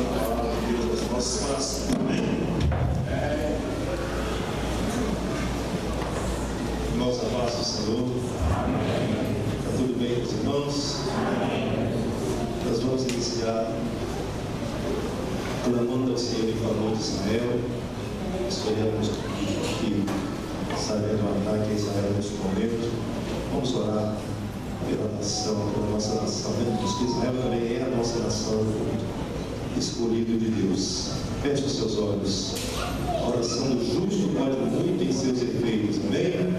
meditando a palavra de Deus nas nossas casas. Amém? Irmãos, a paz do Senhor. Está tudo bem com os irmãos? Nós vamos iniciar clamando ao Senhor em favor de Israel. Escolhemos que sabendo o ataque a Israel neste momento. Vamos orar pela nação, pela nossa nação. Lembramos que Israel também é a nossa nação, escolhido de Deus. Feche os seus olhos. A oração do justo pode muito em seus efeitos. Amém?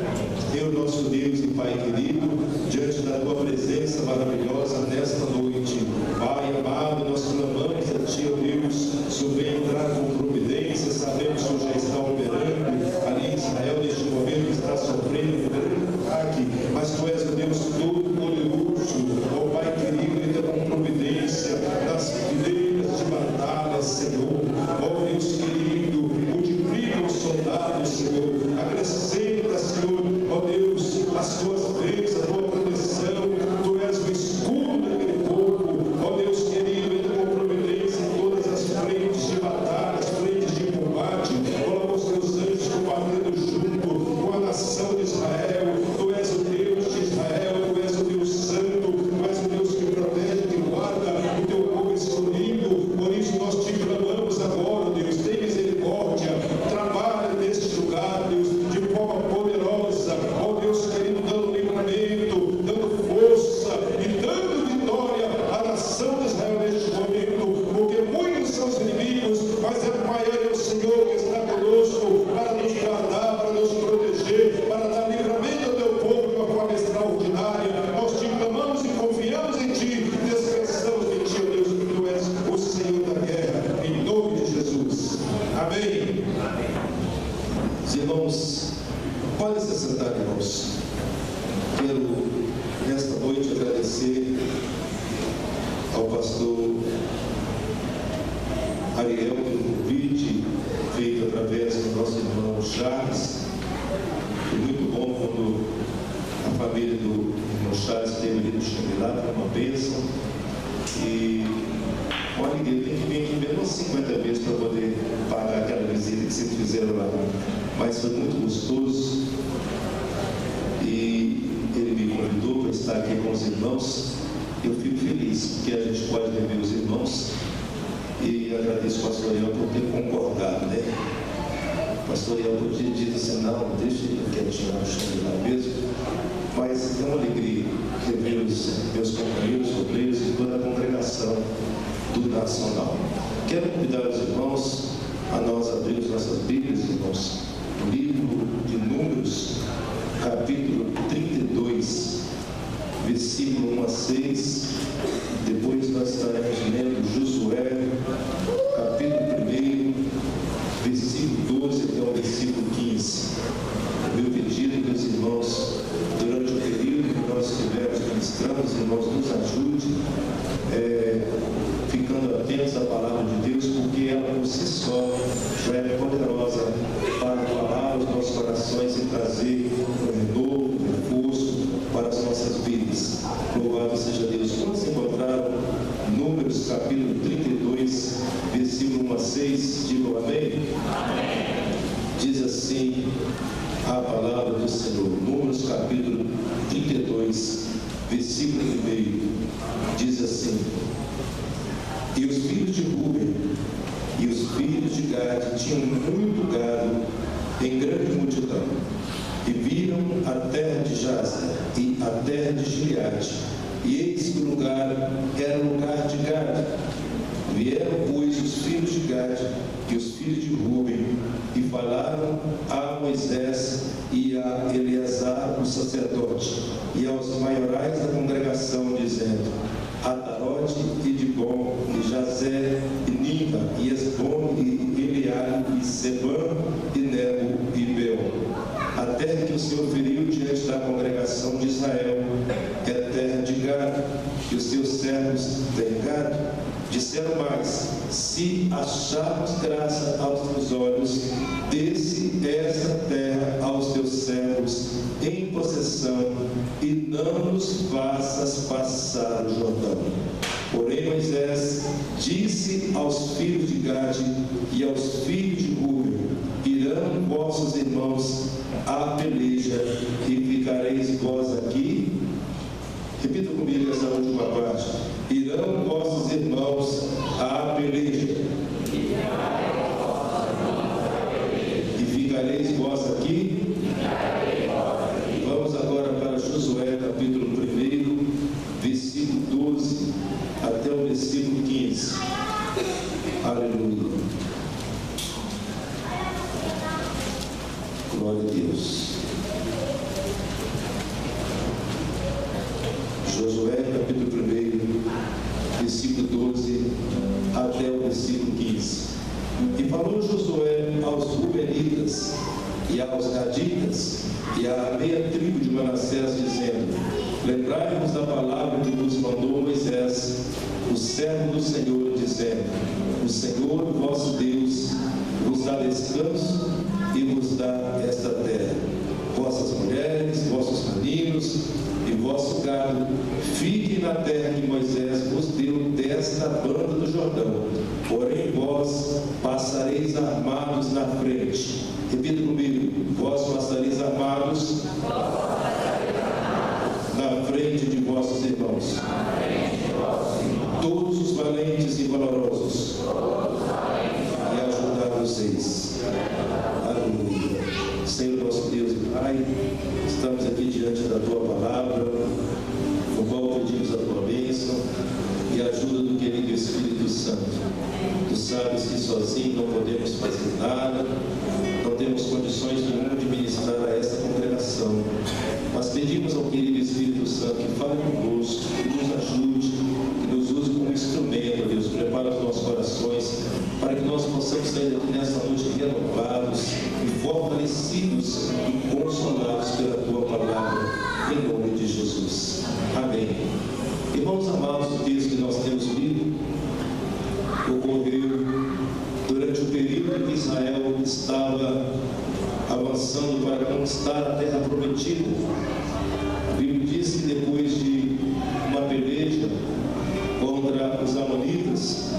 Eu, nosso Deus e Pai querido, diante da Tua presença maravilhosa nesta noite, Pai amado, nós clamamos a Ti, ó Deus, se vem entrar com providência. Sabemos que já está operando ali em Israel, neste momento está sofrendo um grande ataque, mas Tu és o Deus todo-poderoso, ó Pai querido, entra com providência nas fileiras de batalha, Senhor. Ó Deus querido, multiplica os soldados, Senhor, acrescenta, Senhor, ó Deus, as Tuas bênçãos, a Tua proteção. Tu és o escudo daquele povo, ó Deus querido, entra com providência em todas as frentes de batalha, as frentes de combate. Coloca os Teus anjos combatendo junto com a nação de Israel. Tu és o Deus de Israel, Tu és o Deus santo, Tu és o Deus que protege, que guarda o Teu povo escolhido. Por isso nós Te clamamos agora, Deus, tem misericórdia, trabalha neste lugar, Deus, de forma poderosa, ó Deus querido, dando livramento, dando força e dando vitória à nação de Israel neste momento, porque muitos são os inimigos, mas é maior é o Senhor que está conosco para nos guardar, para nos proteger, para dar livramento ao Teu povo de uma forma extraordinária. Nós Te clamamos e confiamos em Ti, descansamos em Ti, ó Deus, que Tu és o Senhor da guerra, em nome de Jesus. Amém. Os irmãos, podem se sentar, irmãos. Quero, nesta noite, agradecer ao pastor Ariel pelo convite feito através do nosso irmão Charles. Foi muito bom quando a família do irmão Charles esteve ali no Xangri-Lá, foi uma bênção. E olha, eu tenho que vir aqui menos 50 vezes para poder pagar aquela visita que vocês fizeram lá. Mas foi muito gostoso. E ele me convidou para estar aqui com os irmãos. Eu fico feliz porque a gente pode rever os irmãos. E agradeço ao pastor Ariel por ter concordado, né? O pastor Ariel podia dizer assim, não, deixa ele quietinho no Xangri-Lá mesmo. Mas é uma alegria rever os meus companheiros, obreiros e toda a congregação do Nacional. Quero convidar os irmãos a nós abrirmos nossas Bíblias, irmãos, no livro de Números, capítulo 32, versículo 1 a 6. Depois nós estaremos lendo Josué, capítulo 1, versículo 12 até o versículo 15. O meu pedido é que os irmãos, durante o período que nós estivermos ministrando, os irmãos nos ajudem, ficando atentos à palavra de Deus, porque ela por si só já é poderosa para falar aos nossos corações e trazer um renovo, um reforço para as nossas vidas. Louvado seja Deus. Quando se encontraram Números capítulo 32, versículo 1 a 6, digam amém? Amém. Diz assim a palavra do Senhor. Números capítulo 32, versículo 1, diz assim: E os filhos de Ruben e os filhos de Gade tinham muito gado em grande multidão, e viram a terra de Jazer e a terra de Gileade, e eis que o lugar era o lugar de Gade. Vieram, pois, os filhos de Gade e os filhos de Ruben, e falaram a Moisés e a Eleazar, o sacerdote, e aos maiorais da congregação, dizendo: Atarote e Dibon, e Jazer, e Niva, e Esbom, e Eliade, e Sebam, e Nebo, e Beon. A terra que o Senhor feriu diante da congregação de Israel é a terra de Gado, que os seus servos têm gado. Disseram mais: se acharmos graça aos teus olhos, desce esta terra aos teus servos em possessão, e não nos faças passar o Jordão. Porém, Moisés disse aos filhos de Gade e aos filhos de Rúben: irão vossos irmãos à peleja e ficareis vós aqui? Repita comigo essa última parte. Irão vossos irmãos à peleja e ficareis vós aqui? Vamos agora para Josué, capítulo 1, versículo 12 até o versículo 15. Aleluia. Glória a Deus. Josué, capítulo 1, versículo 12 até o versículo 15. E falou Josué aos Rubenitas e aos Gaditas e à meia tribo de Manassés, dizendo: lembrai-vos da palavra que vos mandou Moisés, o servo do Senhor, dizendo: o Senhor vosso Deus vos dá descanso e vos dá esta terra. Vossas mulheres, vossos meninos e vosso gado fiquem na terra que Moisés vos deu desta banda do Jordão. Porém vós passareis armados na frente. Repita comigo: vós passareis armados na frente de vossos irmãos. Todos os valentes e valorosos, e ajudar vocês. Aleluia. Senhor nosso Deus e Pai, estamos aqui diante da Tua palavra, no qual pedimos a Tua bênção e a ajuda do querido Espírito Santo. Tu sabes que sozinho não podemos fazer nada, não temos condições nenhuma de ministrar a esta congregação, mas pedimos ao querido Espírito Santo que fale conosco, que nos ajude, que nos use como instrumento, Deus. Prepara os nossos corações para que nós possamos sair daqui nesta noite renovados e fortalecidos e consolados pela Tua palavra, em nome de Jesus. Amém. Irmãos amados, o texto que nós temos lido ocorreu durante o período em que Israel estava avançando para conquistar a terra prometida. A Bíblia diz que depois de uma peleja contra os amonitas,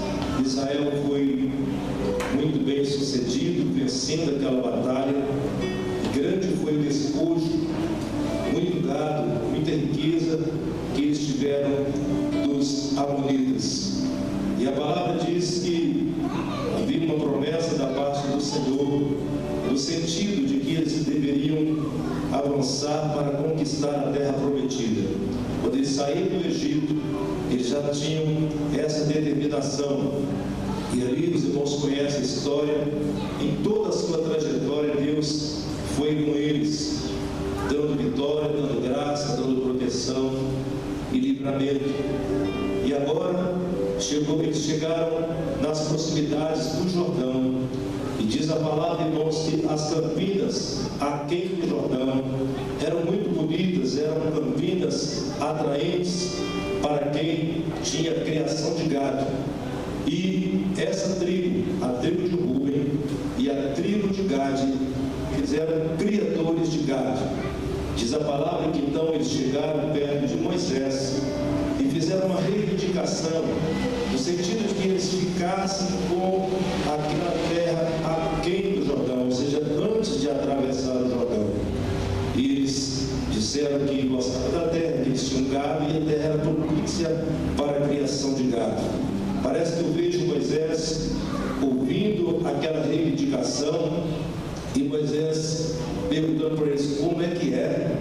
Israel foi muito bem sucedido, vencendo aquela batalha. Grande foi o despojo, muito gado, muita riqueza que eles tiveram dos amonitas. E a palavra diz que havia uma promessa da parte do Senhor, no sentido de que eles deveriam avançar para conquistar a terra prometida. Quando eles saíram do Egito, eles já tinham essa determinação. E ali os irmãos conhecem a história. Em toda a sua trajetória, Deus foi com eles, dando vitória, dando graça, dando proteção e livramento. E agora eles chegaram nas proximidades do Jordão. E diz a palavra, irmãos, que as campinas aquém do Jordão eram muito bonitas, eram campinas atraentes para quem tinha criação de gado. E essa tribo, a tribo de Rúben e a tribo de Gade, eles eram criadores de gado. Diz a palavra que então eles chegaram perto de Moisés e fizeram uma reivindicação, no sentido de que eles ficassem com aquela terra aquém do Jordão, ou seja, antes de atravessar o Jordão. E eles disseram que gostavam da terra, que eles tinham gado e a terra era propícia para a criação de gado. Parece que eu vejo Moisés ouvindo aquela reivindicação e Moisés perguntando para eles: como é que é?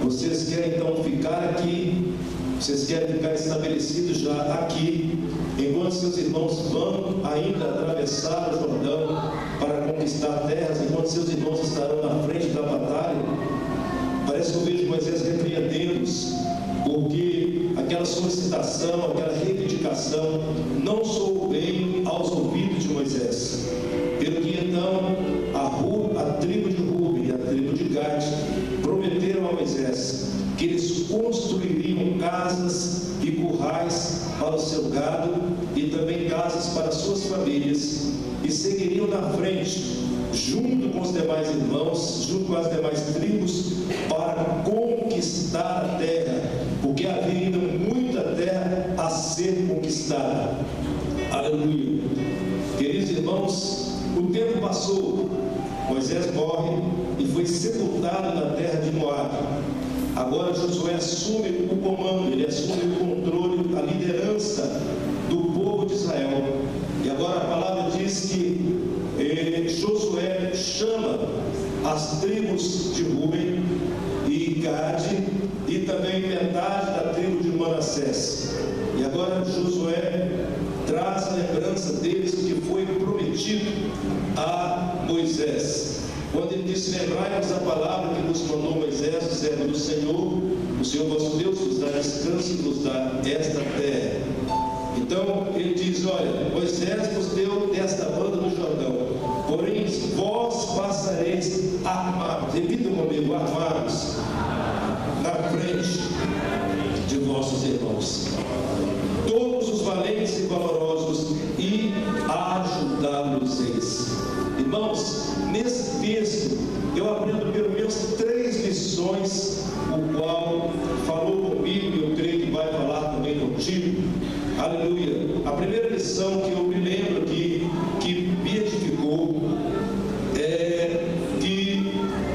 Vocês querem então ficar aqui? Vocês querem ficar estabelecidos já aqui, enquanto seus irmãos vão ainda atravessar o Jordão para conquistar terras, enquanto seus irmãos estarão na frente da batalha? Parece que eu vejo Moisés repreendendo-os, porque aquela solicitação, aquela reivindicação não soou bem aos ouvidos de Moisés. Pelo que então a tribo de Rúben e a tribo de Gade prometeram a Moisés que eles construiriam casas e currais para o seu gado e também casas para suas famílias, e seguiriam na frente, junto com os demais irmãos, junto com as demais tribos, para conquistar a terra, porque havia ainda muita terra a ser conquistada. Aleluia. Queridos irmãos, o tempo passou, Moisés morre e foi sepultado na terra de Moabe. Agora Josué assume o comando, ele assume o controle, a liderança do povo de Israel. E agora a palavra diz que Josué chama as tribos de Rúben e Gade e também metade da tribo de Manassés. E agora Josué traz a lembrança deles que foi prometido a Moisés. Quando ele disse: lembrai-vos a palavra que nos mandou Moisés, o servo do Senhor, o Senhor vosso Deus vos dá descanso e vos dá esta terra. Então ele diz: olha, Moisés vos deu desta banda do Jordão, porém vós passareis armados, repita comigo, armados, na frente de vossos irmãos, todos os valentes e valorosos, e ajudá-los-eis. Irmãos, nesse texto eu aprendo pelo menos 3 lições, o qual falou comigo e eu creio que vai falar também contigo. Aleluia. A primeira lição que eu me lembro aqui, que me edificou, é que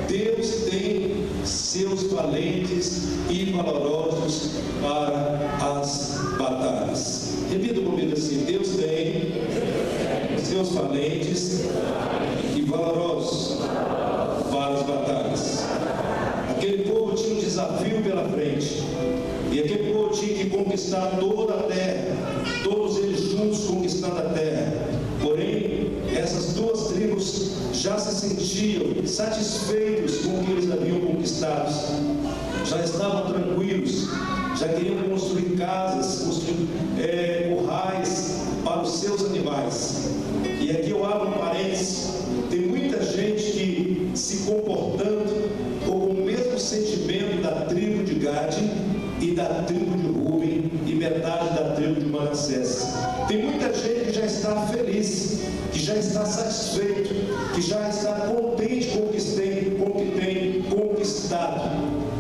Deus tem seus valentes e valorosos para as batalhas. Repita comigo assim: Deus tem seus valentes e valorosos para as batalhas. Aquele povo tinha um desafio pela frente, e aquele povo tinha que conquistar toda a terra, todos eles juntos conquistando a terra. Porém, essas duas tribos já se sentiam satisfeitos com o que eles haviam conquistado, já estavam tranquilos, já queriam construir casas, construir currais para os seus animais. E aqui eu abro um parênteses: tem muita gente que se comportando com o mesmo sentimento da tribo de Gade e da tribo de Rúben e metade da tribo de Manassés. Tem muita gente que já está feliz, que já está satisfeito, que já está contente com o que tem conquistado.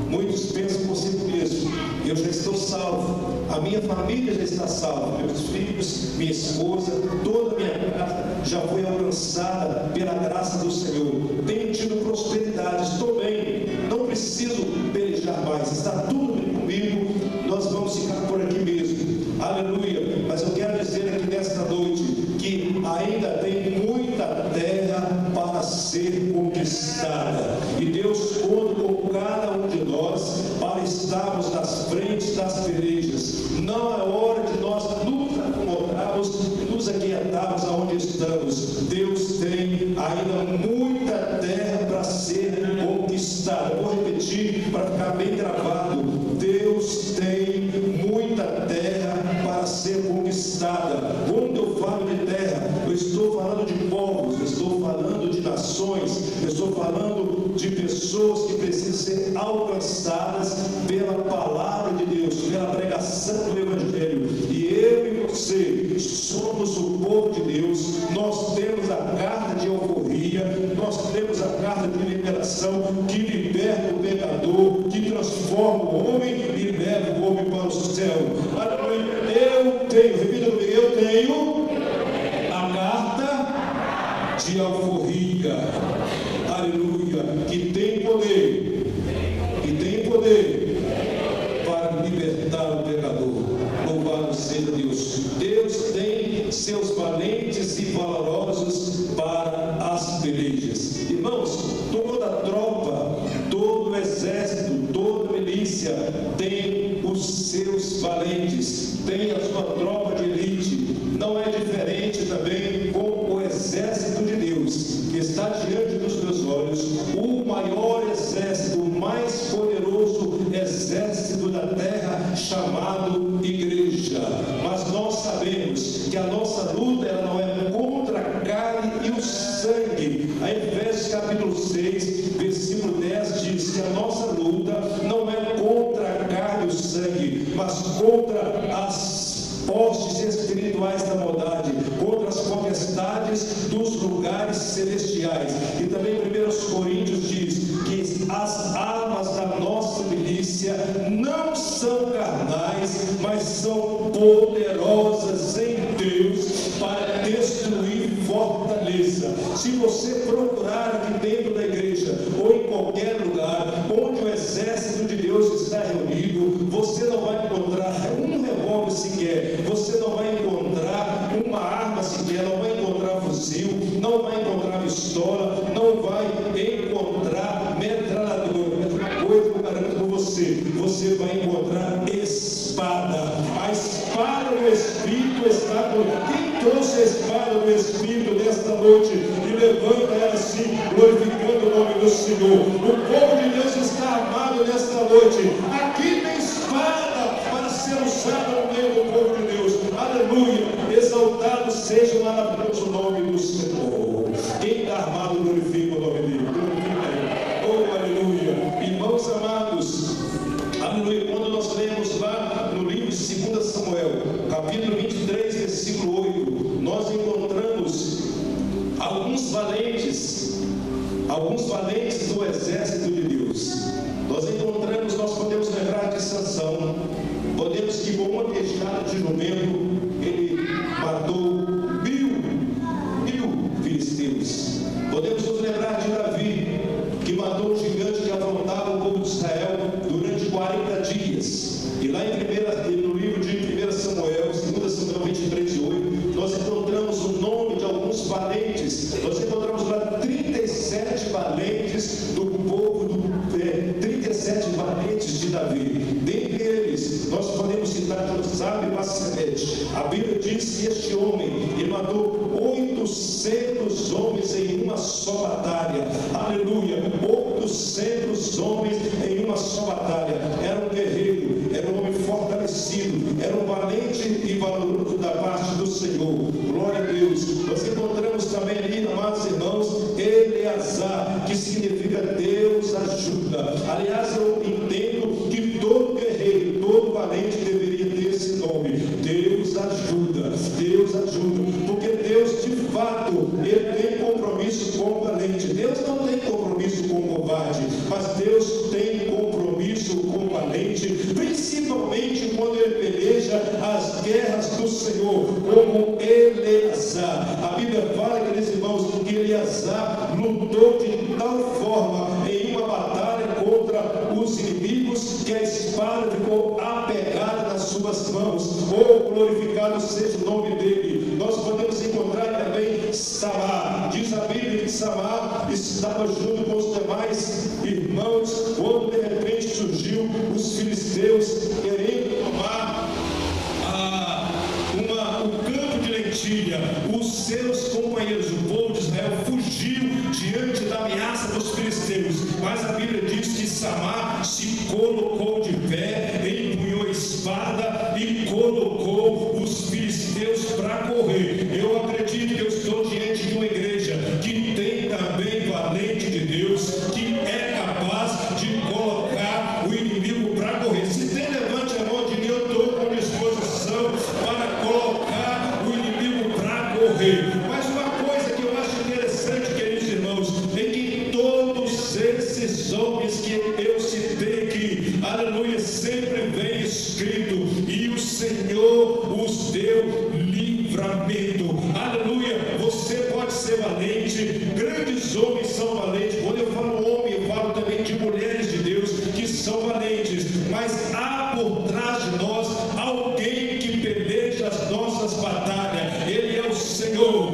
Muitos pensam consigo mesmo: eu já estou salvo, a minha família já está salva, meus filhos, minha esposa, toda a minha casa já foi alcançada pela graça do Senhor. Tenho tido prosperidade, estou bem, não preciso pelejar mais, está tudo bem comigo, nós vamos ficar por aqui mesmo. Aleluia. Mas eu quero dizer aqui nesta noite que ainda tem muita terra para ser conquistada, e Deus conta com cada um de nós para estarmos nas frentes das pelejas. Não é hora de nós nos acomodarmos, nos aquietarmos aonde estamos. Deus tem ainda muita terra para ser conquistada. Eu vou repetir para ficar bem gravado: Deus tem muita terra para ser conquistada. Quando eu falo de terra, eu estou falando de povos, eu estou falando de nações, eu estou falando de pessoas que precisam ser alcançadas pela palavra de Deus, pela pregação do Evangelho. E eu e você somos o povo de Deus. Nós temos a carta de alforria, nós temos a carta de liberação, que liberta o pecador, que transforma o homem e leva o homem para o céu. Eu tenho, repita comigo, eu tenho a carta de alforria, aleluia, que tem poder para libertar o pecador. Louvado seja Deus. Deus tem seus valentes e valorosos para as pelejas. Irmãos, toda tropa, todo exército, toda milícia tem os seus valentes, tem a sua tropa de elite. Não é diferente também com o exército de Deus, que está diante dos meus olhos, o maior exército, o mais poderoso exército da terra, chamado igreja. Mas nós sabemos que a nossa luta, ela não é contra a carne e o sangue. A Efésios capítulo 6, versículo 10 diz que a nossa luta não é contra a carne e o sangue, mas contra as postes espirituais da maldade, contra as potestades dos lugares celestiais. E também 1 Coríntios diz que as armas da nossa milícia não são carnais, mas são poderosas em Deus para destruir fortaleza. Se você procurar aqui dentro da igreja ou em qualquer lugar onde o exército de Deus está reunido, você não vai encontrar um revólver sequer, você não vai encontrar uma arma sequer, não vai encontrar fuzil, não vai encontrar pistola, não vai encontrar metralhadora. Mas uma coisa que eu garanto com você, você vai encontrar espada. A espada do Espírito está com quem trouxe a espada do Espírito nesta noite e levanta ela assim, glorificando o nome do Senhor. O povo de Deus está armado nesta noite. Aqui tem espada para ser usada no meio do povo de Deus. Aleluia! Exaltado seja o maravilhoso nome do Senhor. Quem está armado glorifica o nome dele. Oh, aleluia! Irmãos amados, aleluia! Quando nós lemos lá no livro de 2 Samuel, capítulo 23, versículo 8, nós encontramos alguns valentes do exército de Deus. Nós podemos lembrar de Sansão, podemos que com uma queixada de jumento ele matou mil filisteus. Podemos nos lembrar de Davi, que matou um gigante que afrontava o povo de Israel durante 40 dias. E lá no livro de 1 Samuel, 2 Samuel 23, 8, nós encontramos o nome de alguns valentes. Nós encontramos lá 37 valentes do povo, 37 valentes de Davi. Dentre eles, nós podemos citar Josabe e Bassebete. A Bíblia diz que este homem, ele matou 800 homens em uma só batalha. Aleluia! 800 homens em uma só batalha. Era um guerreiro, era um homem fortalecido, era um valente e valoroso da parte do Senhor. Glória a Deus. Nós encontramos também ali, amados irmãos, Eleazar, que significa Deus ajuda. Aliás, eu entendo que todo guerreiro, todo valente deveria ter esse nome. Deus ajuda, Deus ajuda, porque Deus de fato, ele tem compromisso com o valente. Deus não tem compromisso com o covarde, mas Deus tem compromisso com o valente, principalmente quando ele peleja as guerras do Senhor, como Eleazar. A Bíblia fala, queridos irmãos, que Eleazar lutou de tal forma em uma batalha contra os inimigos que a espada ficou apegada nas suas mãos. Oh, glorificado seja o nome dele. Nós podemos encontrar também Samar. Diz a Bíblia que Samar estava junto com os demais irmãos quando de repente surgiu os filisteus querendo tomar o campo de lentilha. Os seus companheiros, o povo de Israel, fugiu diante da ameaça dos filisteus, mas a Bíblia diz que Samar se colocou de pé, empunhou a espada e colocou os filisteus para correr. Eu acredito que eu estou diante de uma igreja que tem também valente de Deus, que é capaz de colocar o inimigo para correr. Se tem, levante a mão de mim, eu estou com disposição para colocar o inimigo para correr. Mas uma coisa que eu acho interessante, queridos irmãos, é que todos esses homens que eu citei aqui, aleluia, sempre vem escrito: e o Senhor os deu livramento. Aleluia. Você pode ser valente, grandes homens são valentes. Quando eu falo homem, eu falo também de mulheres de Deus que são valentes, mas há por trás de nós alguém que peleja as nossas batalhas. Ele é o Senhor.